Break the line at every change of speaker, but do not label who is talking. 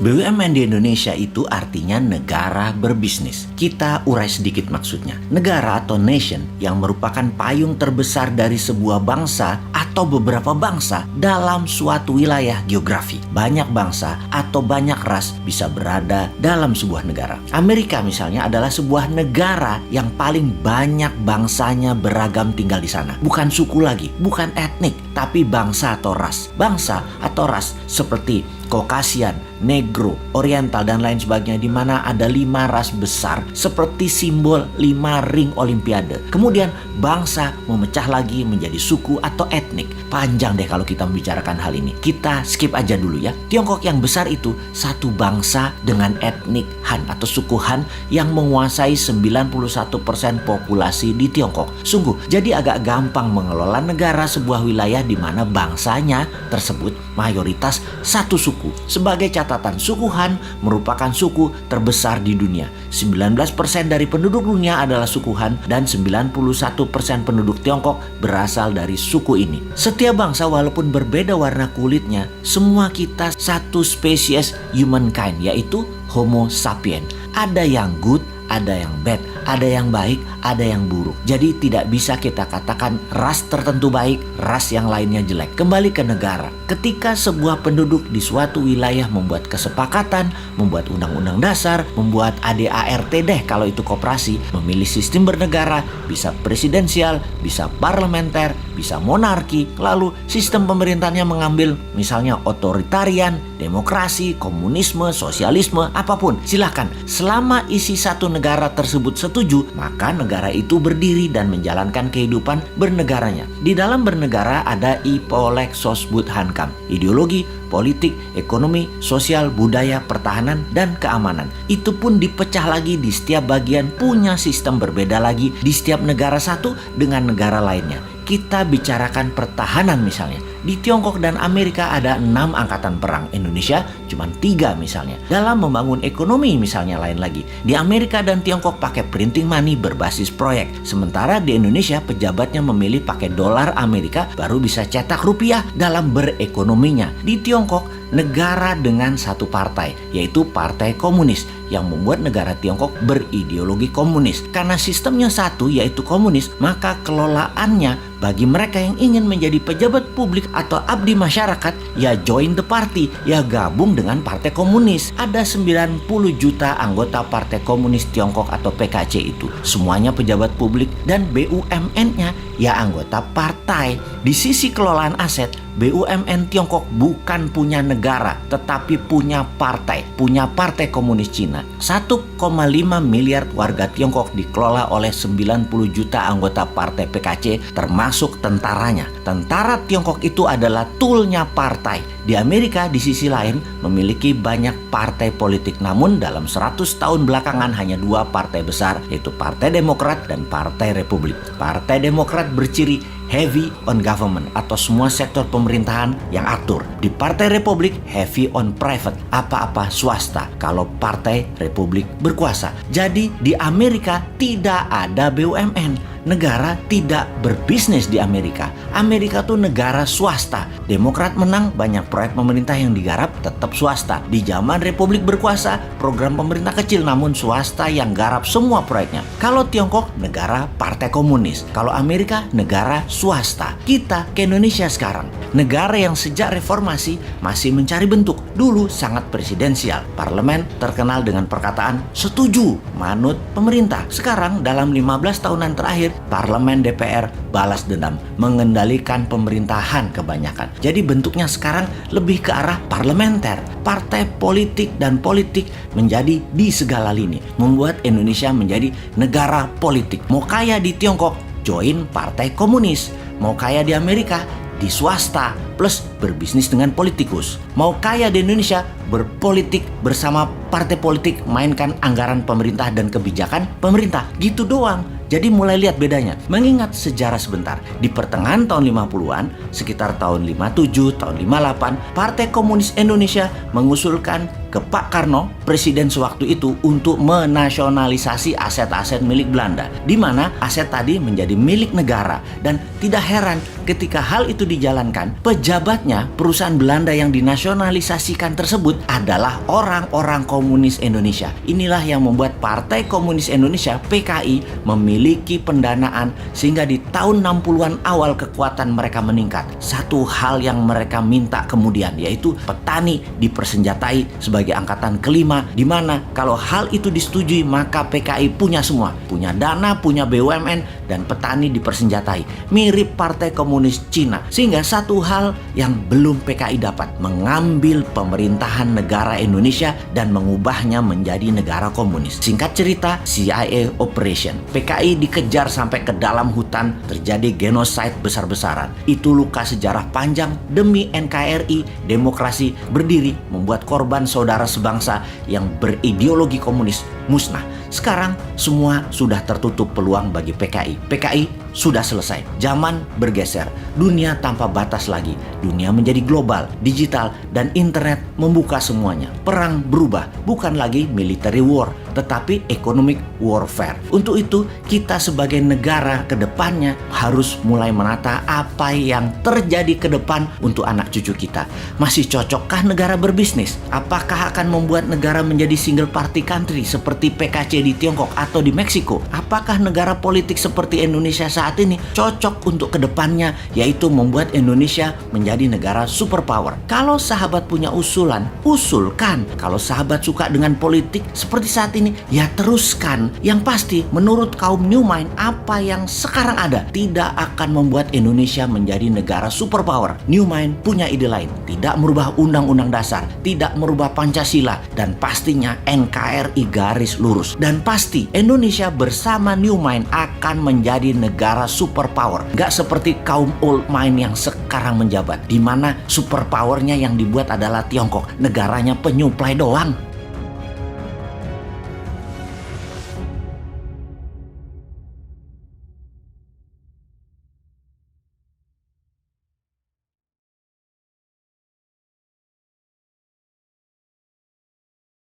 BUMN di Indonesia itu artinya negara berbisnis. Kita urai sedikit maksudnya. Negara atau nation yang merupakan payung terbesar dari sebuah bangsa atau beberapa bangsa dalam suatu wilayah geografi. Banyak bangsa atau banyak ras bisa berada dalam sebuah negara. Amerika misalnya adalah sebuah negara yang paling banyak bangsanya beragam tinggal di sana. Bukan suku lagi, bukan etnik, tapi bangsa atau ras. Bangsa atau ras seperti Caucasian, Negro, Oriental, dan lain sebagainya, di mana ada 5 ras besar seperti simbol 5 ring Olimpiade. Kemudian bangsa memecah lagi menjadi suku atau etnik. Panjang deh kalau kita membicarakan hal ini. Kita skip aja dulu ya. Tiongkok yang besar itu satu bangsa dengan etnik Han atau suku Han yang menguasai 91% populasi di Tiongkok. Sungguh, jadi agak gampang mengelola negara sebuah wilayah di mana bangsanya tersebut mayoritas satu suku. Sebagai catatan, suku Han merupakan suku terbesar di dunia. 19% dari penduduk dunia adalah suku Han dan 91% penduduk Tiongkok berasal dari suku ini. Setiap bangsa walaupun berbeda warna kulitnya, semua kita satu spesies humankind, yaitu Homo sapiens. Ada yang good, ada yang bad, ada yang baik, ada yang buruk. Jadi tidak bisa kita katakan ras tertentu baik, ras yang lainnya jelek. Kembali ke negara. Ketika sebuah penduduk di suatu wilayah membuat kesepakatan, membuat undang-undang dasar, membuat ADART deh kalau itu koperasi, memilih sistem bernegara, bisa presidensial, bisa parlementer, bisa monarki, lalu sistem pemerintahnya mengambil misalnya otoritarian, demokrasi, komunisme, sosialisme, apapun. Silahkan, selama isi satu negara tersebut setuju, maka negara itu berdiri dan menjalankan kehidupan bernegaranya. Di dalam bernegara ada Ipolek Sosbud Hankam, ideologi, politik, ekonomi, sosial, budaya, pertahanan, dan keamanan. Itu pun dipecah lagi di setiap bagian, punya sistem berbeda lagi di setiap negara satu dengan negara lainnya. Kita bicarakan pertahanan misalnya. Di Tiongkok dan Amerika ada 6 angkatan perang. Indonesia cuma 3 misalnya. Dalam membangun ekonomi misalnya lain lagi. Di Amerika dan Tiongkok pakai printing money berbasis proyek. Sementara di Indonesia pejabatnya memilih pakai dolar Amerika baru bisa cetak rupiah dalam berekonominya. Di Tiongkok negara dengan satu partai, yaitu Partai Komunis, yang membuat negara Tiongkok berideologi komunis. Karena sistemnya satu, yaitu komunis, maka kelolaannya bagi mereka yang ingin menjadi pejabat publik atau abdi masyarakat, ya join the party, ya gabung dengan Partai Komunis. Ada 90 juta anggota Partai Komunis Tiongkok atau PKC itu. Semuanya pejabat publik dan BUMN-nya ya anggota partai. Di sisi kelolaan aset, BUMN Tiongkok bukan punya negara, tetapi punya partai Komunis Cina. 1,5 miliar warga Tiongkok dikelola oleh 90 juta anggota partai PKC, termasuk tentaranya. Tentara Tiongkok itu adalah toolnya partai. Di Amerika di sisi lain memiliki banyak partai politik, namun dalam 100 tahun belakangan hanya 2 partai besar, yaitu Partai Demokrat dan Partai Republik. Partai Demokrat berciri heavy on government atau semua sektor pemerintahan yang atur. Di Partai Republik heavy on private, apa-apa swasta kalau Partai Republik berkuasa. Jadi di Amerika tidak ada BUMN. Negara tidak berbisnis di Amerika. Amerika tuh negara swasta. Demokrat menang, banyak proyek pemerintah yang digarap tetap swasta. Di zaman Republik berkuasa, program pemerintah kecil namun swasta yang garap semua proyeknya. Kalau Tiongkok, negara Partai Komunis. Kalau Amerika, negara swasta. Kita ke Indonesia sekarang, negara yang sejak reformasi masih mencari bentuk. Dulu sangat presidensial. Parlemen terkenal dengan perkataan setuju, manut pemerintah. Sekarang dalam 15 tahunan terakhir, parlemen DPR balas dendam, mengendalikan pemerintahan kebanyakan. Jadi bentuknya sekarang lebih ke arah parlementer. Partai politik dan politik menjadi di segala lini, membuat Indonesia menjadi negara politik. Mau kaya di Tiongkok, join Partai Komunis. Mau kaya di Amerika, di swasta plus berbisnis dengan politikus. Mau kaya di Indonesia, berpolitik bersama partai politik, mainkan anggaran pemerintah dan kebijakan pemerintah. Gitu doang. Jadi mulai lihat bedanya. Mengingat sejarah sebentar, di pertengahan tahun 50-an, sekitar tahun 57, tahun 58, Partai Komunis Indonesia mengusulkan ke Pak Karno, presiden sewaktu itu, untuk menasionalisasi aset-aset milik Belanda, di mana aset tadi menjadi milik negara. Dan tidak heran ketika hal itu dijalankan, pejabatnya perusahaan Belanda yang dinasionalisasikan tersebut adalah orang-orang komunis Indonesia. Inilah yang membuat Partai Komunis Indonesia PKI memiliki pendanaan sehingga di tahun 60-an awal kekuatan mereka meningkat. Satu hal yang mereka minta kemudian yaitu petani dipersenjatai sebagai angkatan kelima, di mana kalau hal itu disetujui maka PKI punya semua, punya dana, punya BUMN, dan petani dipersenjatai. Mirip Partai Komunis Cina. Sehingga satu hal yang belum PKI dapat, mengambil pemerintahan negara Indonesia dan mengubahnya menjadi negara komunis. Singkat cerita, CIA Operation. PKI dikejar sampai ke dalam hutan, terjadi genosida besar-besaran. Itu luka sejarah panjang demi NKRI, demokrasi berdiri, membuat korban saudara sebangsa yang berideologi komunis musnah. Sekarang semua sudah tertutup peluang bagi PKI. PKI sudah selesai. Zaman bergeser. Dunia tanpa batas lagi. Dunia menjadi global, digital, dan internet membuka semuanya. Perang berubah. Bukan lagi military war, tetapi economic warfare. Untuk itu, kita sebagai negara ke depannya harus mulai menata apa yang terjadi ke depan untuk anak cucu kita. Masih cocokkah negara berbisnis? Apakah akan membuat negara menjadi single party country seperti PKC di Tiongkok atau di Meksiko? Apakah negara politik seperti Indonesia saat ini cocok untuk kedepannya, yaitu membuat Indonesia menjadi negara superpower? Kalau sahabat punya usulan, usulkan. Kalau sahabat suka dengan politik seperti saat ini, ya teruskan. Yang pasti, menurut kaum New Mind, apa yang sekarang ada tidak akan membuat Indonesia menjadi negara superpower. New Mind punya ide lain, tidak merubah undang-undang dasar, tidak merubah Pancasila, dan pastinya NKRI garis lurus. Dan pasti Indonesia bersama New Mind akan menjadi negara superpower. Gak seperti kaum Old Mind yang sekarang menjabat, di mana superpowernya yang dibuat adalah Tiongkok, negaranya penyuplai doang.